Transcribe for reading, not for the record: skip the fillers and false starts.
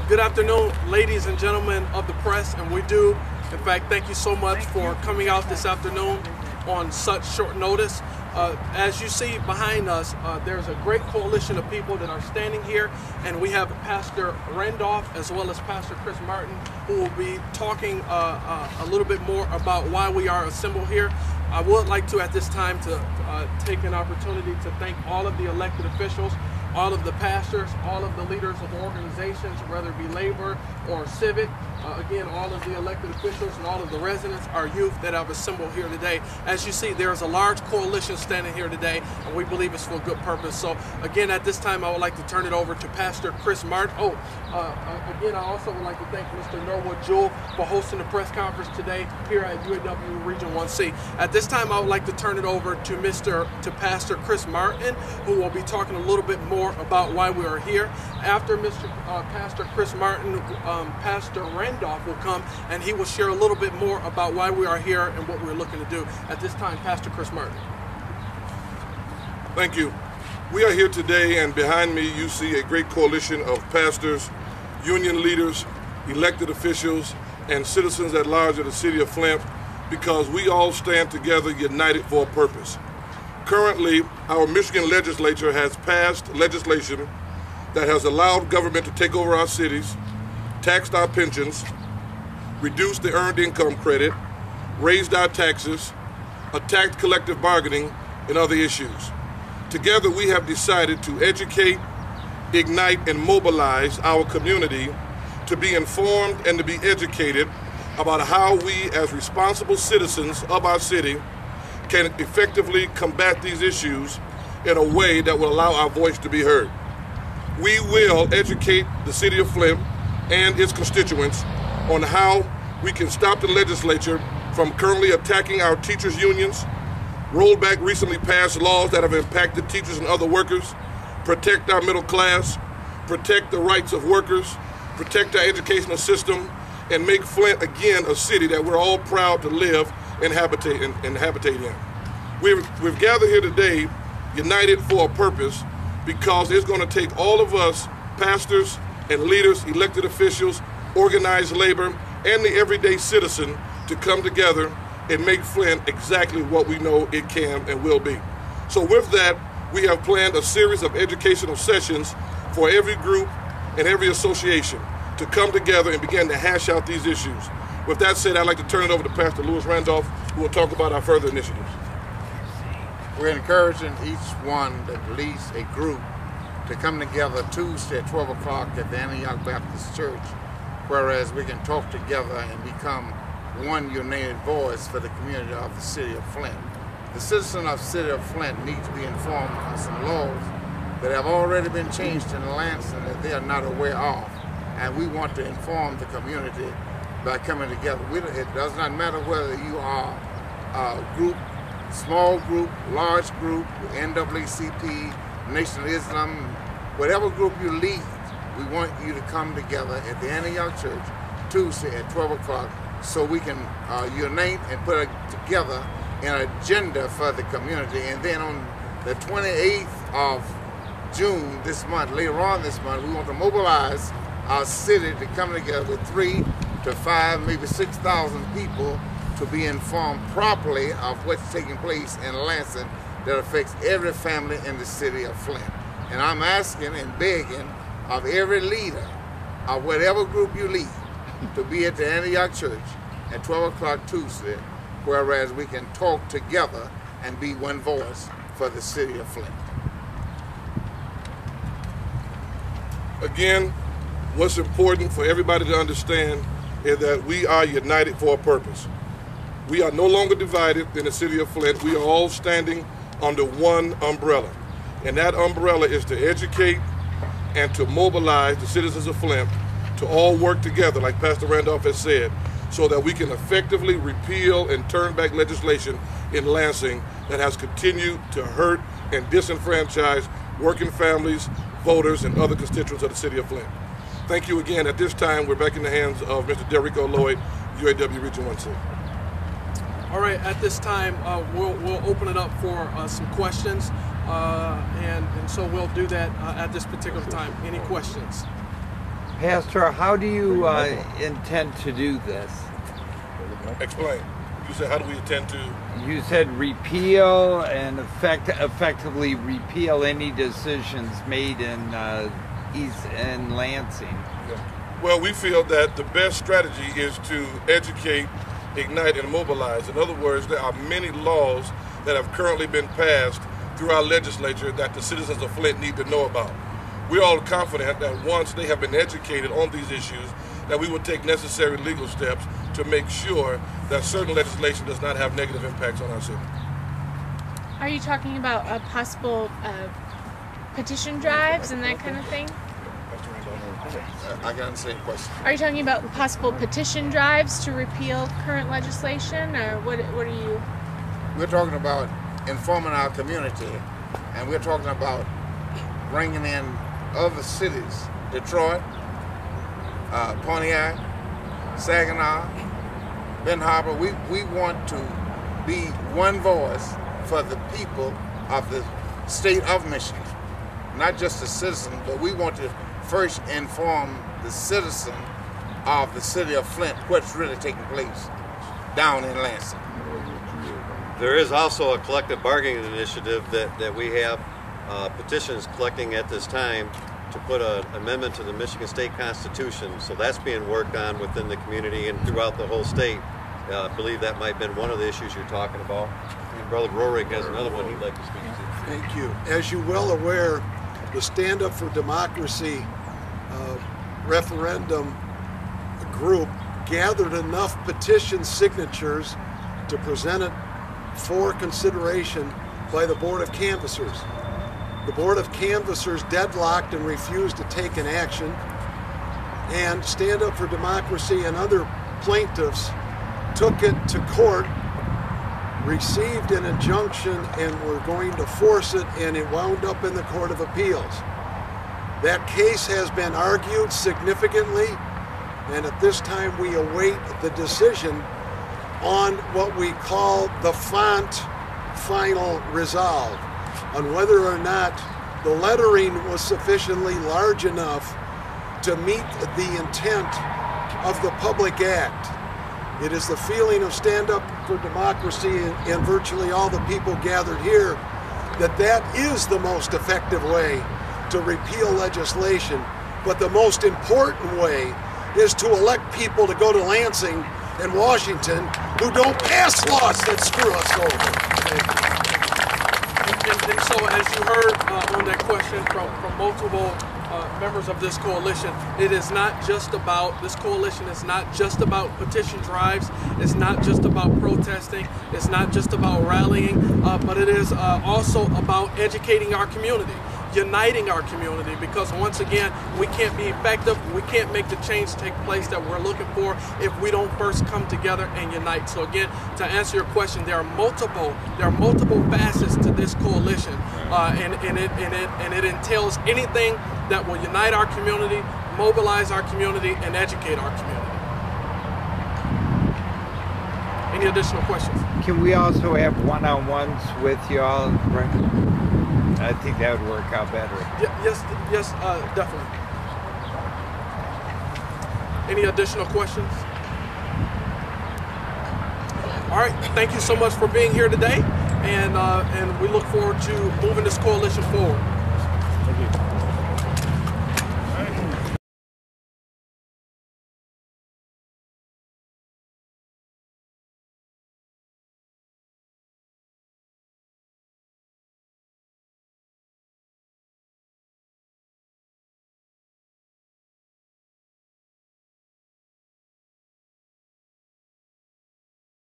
Good afternoon, ladies and gentlemen of the press, and we do, in fact, thank you so much for coming out this afternoon on such short notice. As you see behind us, there's a great coalition of people that are standing here, and we have Pastor Randolph as well as Pastor Chris Martin, who will be talking a little bit more about why we are assembled here. I would like to, at this time, to take an opportunity to thank all of the elected officials, all of the pastors, all of the leaders of organizations, whether it be labor or civic, again, all of the elected officials and all of the residents, our youth that have assembled here today. As you see, there is a large coalition standing here today, and we believe it's for a good purpose. So again, at this time, I would like to turn it over to Pastor Chris Martin. Again, I also would like to thank Mr. Norwood Jewell for hosting the press conference today here at UAW Region 1C. At this time, I would like to turn it over to Pastor Chris Martin, who will be talking a little bit more about why we are here. After Pastor Chris Martin, Pastor Randolph will come and he will share a little bit more about why we are here and what we're looking to do. At this time, Pastor Chris Martin. Thank you. We are here today, and behind me you see a great coalition of pastors, union leaders, elected officials, and citizens at large of the city of Flint, because we all stand together united for a purpose. Currently, our Michigan legislature has passed legislation that has allowed government to take over our cities, taxed our pensions, reduced the earned income credit, raised our taxes, attacked collective bargaining, and other issues. Together, we have decided to educate, ignite, and mobilize our community to be informed and to be educated about how we, as responsible citizens of our city, can effectively combat these issues in a way that will allow our voice to be heard. We will educate the city of Flint and its constituents on how we can stop the legislature from currently attacking our teachers' unions, roll back recently passed laws that have impacted teachers and other workers, protect our middle class, protect the rights of workers, protect our educational system, and make Flint again a city that we're all proud to live and habitate in. We've gathered here today united for a purpose, because it's going to take all of us, pastors and leaders, elected officials, organized labor, and the everyday citizen to come together and make Flint exactly what we know it can and will be. So with that, we have planned a series of educational sessions for every group and every association to come together and begin to hash out these issues. With that said, I'd like to turn it over to Pastor Lewis Randolph, who will talk about our further initiatives. We're encouraging each one that leads a group to come together Tuesday at 12 o'clock at the Antioch Baptist Church, whereas we can talk together and become one united voice for the community of the city of Flint. The citizens of the city of Flint need to be informed of some laws that have already been changed in Lansing that they are not aware of, and we want to inform the community by coming together. It does not matter whether you are a group, small group, large group, NAACP, Nation of Islam, whatever group you lead, we want you to come together at the Antioch Church Tuesday at 12 o'clock so we can unite and put together an agenda for the community. And then on the 28th of June this month, later on this month, we want to mobilize our city to come together with 3,000 to 5,000, maybe 6,000 people to be informed properly of what's taking place in Lansing that affects every family in the city of Flint. And I'm asking and begging of every leader of whatever group you lead to be at the Antioch Church at 12 o'clock Tuesday, whereas we can talk together and be one voice for the city of Flint. Again, what's important for everybody to understand is that we are united for a purpose. We are no longer divided in the city of Flint. We are all standing under one umbrella. And that umbrella is to educate and to mobilize the citizens of Flint to all work together, like Pastor Randolph has said, so that we can effectively repeal and turn back legislation in Lansing that has continued to hurt and disenfranchise working families, voters, and other constituents of the city of Flint. Thank you again. At this time, we're back in the hands of Mr. Derico Lloyd, UAW Region 1C. All right, at this time, we'll open it up for some questions, and so we'll do that at this particular time. Any questions? Pastor, how do you intend to do this? Explain. You said, how do we intend to? You said repeal and effectively repeal any decisions made in Lansing. Well, we feel that the best strategy is to educate, ignite, and mobilize. In other words, there are many laws that have currently been passed through our legislature that the citizens of Flint need to know about. We're all confident that once they have been educated on these issues, that we will take necessary legal steps to make sure that certain legislation does not have negative impacts on our city. Are you talking about a possible petition drives and that kind of thing? I got the same question. Are you talking about possible petition drives to repeal current legislation, or what are you? We're talking about informing our community, and we're talking about bringing in other cities, Detroit, Pontiac, Saginaw, Ben Harbor. We want to be one voice for the people of the state of Michigan, not just the citizen, but we want to first inform the citizen of the city of Flint what's really taking place down in Lansing. There is also a collective bargaining initiative that we have petitions collecting at this time to put an amendment to the Michigan State Constitution. So that's being worked on within the community and throughout the whole state. I believe that might have been one of the issues you're talking about. And Brother Roerick has another one he'd like to speak to. Thank you. As you're well aware, the Stand Up for Democracy referendum group gathered enough petition signatures to present it for consideration by the Board of Canvassers. The Board of Canvassers deadlocked and refused to take an action, and Stand Up for Democracy and other plaintiffs took it to court, received an injunction, and were going to force it, and it wound up in the Court of Appeals. That case has been argued significantly, and at this time we await the decision on what we call the font final resolve, on whether or not the lettering was sufficiently large enough to meet the intent of the Public Act. It is the feeling of Stand Up for Democracy and virtually all the people gathered here that that is the most effective way to repeal legislation. But the most important way is to elect people to go to Lansing and Washington who don't pass laws that screw us over. And so, as you heard on that question from multiple members of this coalition, it is not just about, this coalition is not just about petition drives, it's not just about protesting, it's not just about rallying, but it is also about educating our community, uniting our community, because once again, we can't be effective, we can't make the change take place that we're looking for if we don't first come together and unite. So again, to answer your question, there are multiple facets to this coalition, and it entails anything that will unite our community, mobilize our community, and educate our community. Any additional questions? Can we also have one-on-ones with y'all? I think that would work out better. Yes, definitely. Any additional questions? All right, thank you so much for being here today, and we look forward to moving this coalition forward. Thank you.